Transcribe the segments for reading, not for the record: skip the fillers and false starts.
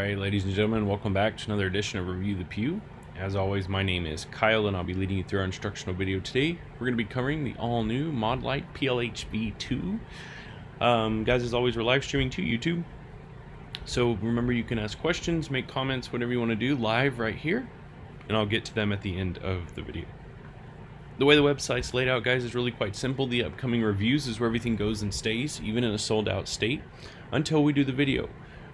Alright, ladies and gentlemen, welcome back to another edition of Review the Pew. As always, my name is Kyle and I'll be leading you through our instructional video today. We're going to be covering the all-new Modlite PLHV2. Guys, as always, we're live streaming to YouTube. So remember, you can ask questions, make comments, whatever you want to do live right here, and I'll get to them at the end of the video. The way the website's laid out, guys, is really quite simple. The upcoming reviews is where everything goes and stays, even in a sold-out state, until we do the video.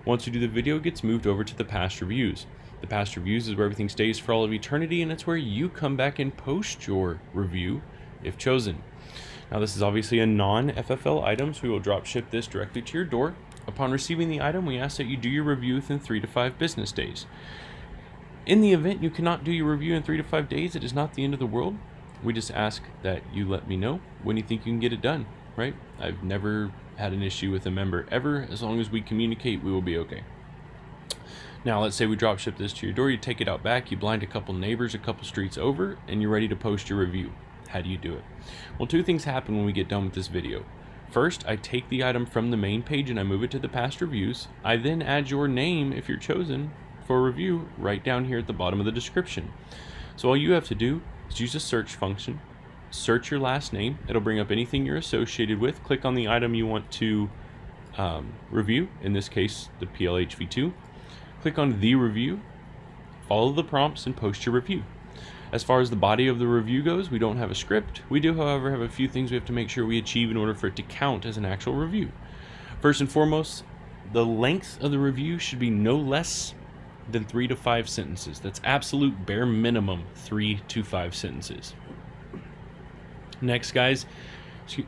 Once we do the video, it gets moved over to the past reviews. The past reviews is where everything stays for all of eternity, and it's where you come back and post your review, if chosen. Now, this is obviously a non-FFL item, so we will drop ship this directly to your door. Upon receiving the item, we ask that you do your review within 3 to 5 business days. In the event you cannot do your review in 3 to 5 days, it is not the end of the world. We just ask that you let me know when you think you can get it done, right? I've never had an issue with a member ever. As long as we communicate, we will be okay. Now, let's say we drop ship this to your door, you take it out back, you blind a couple neighbors a couple streets over, and you're ready to post your review. How do you do it? Well, 2 things happen when we get done with this video. First, I take the item from the main page and I move it to the past reviews. I then add your name, if you're chosen, for a review right down here at the bottom of the description. So all you have to do is use a search function, search your last name, it'll bring up anything you're associated with, click on the item you want to review, in this case the PLHV2, click on the review, follow the prompts, and post your review. As far as the body of the review goes, we don't have a script. We do, however, have a few things we have to make sure we achieve in order for it to count as an actual review. First and foremost, the length of the review should be no less than 3 to 5 sentences. That's absolute bare minimum, 3 to 5 sentences. Next, guys,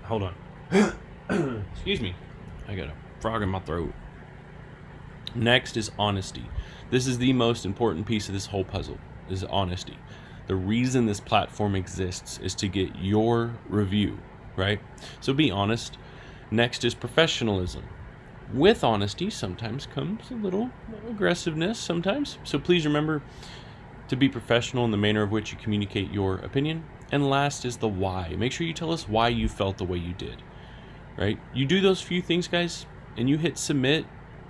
hold on. Excuse me, I got a frog in my throat. Next is honesty. This is the most important piece of this whole puzzle, is honesty. The reason this platform exists is to get your review, right? So be honest. Next is professionalism. With honesty sometimes comes a little aggressiveness sometimes. So please remember to be professional in the manner of which you communicate your opinion. And last is the why. Make sure you tell us why you felt the way you did, right? You do those few things, guys, and you hit submit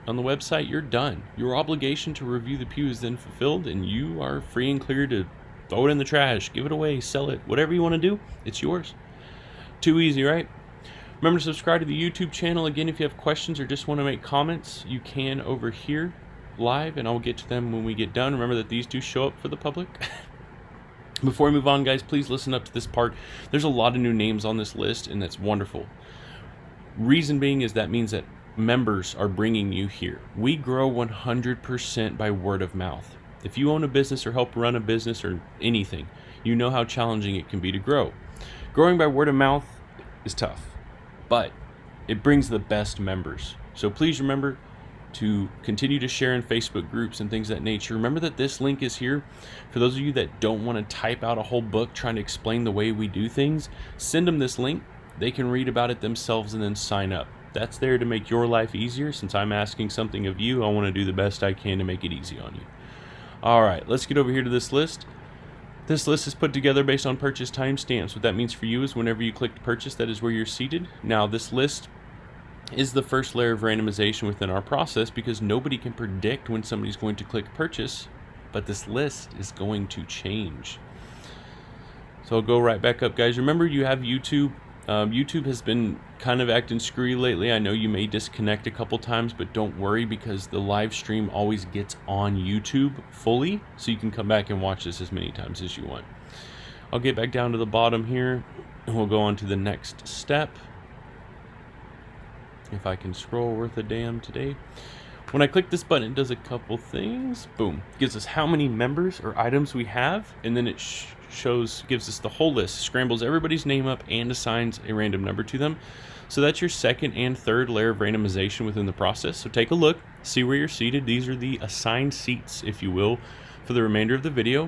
on the website, you're done. Your obligation to review the pew is then fulfilled, and you are free and clear to throw it in the trash, give it away, sell it, whatever you want to do, it's yours. Too easy, right? Remember to subscribe to the YouTube channel. Again, if you have questions or just want to make comments, you can over here live, and I'll get to them when we get done. Remember that these do show up for the public. Before we move on, guys, please listen up to this part. There's a lot of new names on this list, and that's wonderful. Reason being is that means that members are bringing you here. We grow 100% by word of mouth. If you own a business or help run a business or anything, you know how challenging it can be to grow. Growing by word of mouth is tough, but it brings the best members. So please remember to continue to share in Facebook groups and things of that nature. Remember that this link is here. For those of you that don't want to type out a whole book trying to explain the way we do things, send them this link. They can read about it themselves and then sign up. That's there to make your life easier. Since I'm asking something of you, I want to do the best I can to make it easy on you. All right, let's get over here to this list. This list is put together based on purchase timestamps. What that means for you is whenever you click to purchase, that is where you're seated. Now, this list is the first layer of randomization within our process because nobody can predict when somebody's going to click purchase, but this list is going to change. So I'll go right back up, guys. Remember, you have YouTube. YouTube has been kind of acting screwy lately. I know you may disconnect a couple times, but don't worry because the live stream always gets on YouTube fully, so you can come back and watch this as many times as you want. I'll get back down to the bottom here, and we'll go on to the next step. If I can scroll worth a damn today. When I click this button, it does a couple things. Boom. It gives us how many members or items we have, and then it gives us the whole list, scrambles everybody's name up, and assigns a random number to them. So that's your second and third layer of randomization within the process. So take a look, see where you're seated. These are the assigned seats, if you will, for the remainder of the video.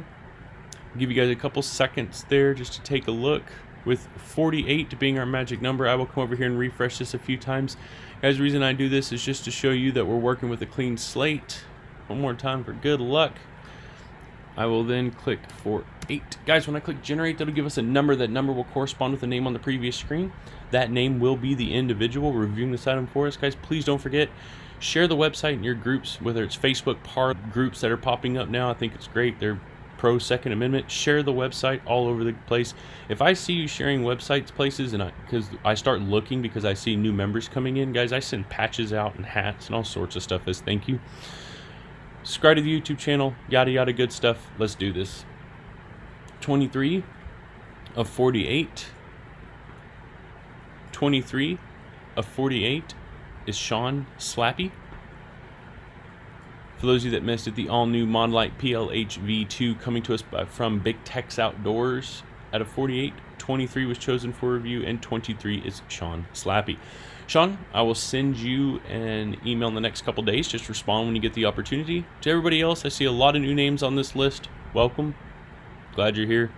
I'll give you guys a couple seconds there just to take a look. With 48 being our magic number, I will come over here and refresh this a few times. Guys, the reason I do this is just to show you that we're working with a clean slate. One more time for good luck. I will then click 48. Guys, when I click generate, that'll give us a number. That number will correspond with the name on the previous screen. That name will be the individual reviewing this item for us. Guys, please don't forget, Share the website in your groups, whether it's Facebook groups that are popping up now. I think it's great. They're pro Second Amendment. Share the website all over the place. If I see you sharing websites places, and because I start looking because I see new members coming in, guys, I send patches out and hats and all sorts of stuff as thank you. Subscribe to the YouTube channel, yada yada, good stuff. Let's do this. 23 of 48. 23 of 48 is Sean Slappy. For those of you that missed it, the all-new Modlite PLHV2 coming to us from Big Tex Outdoors. Out of 48, 23 was chosen for review, and 23 is Sean Slappy. Sean, I will send you an email in the next couple days. Just respond when you get the opportunity. To everybody else, I see a lot of new names on this list. Welcome. Glad you're here.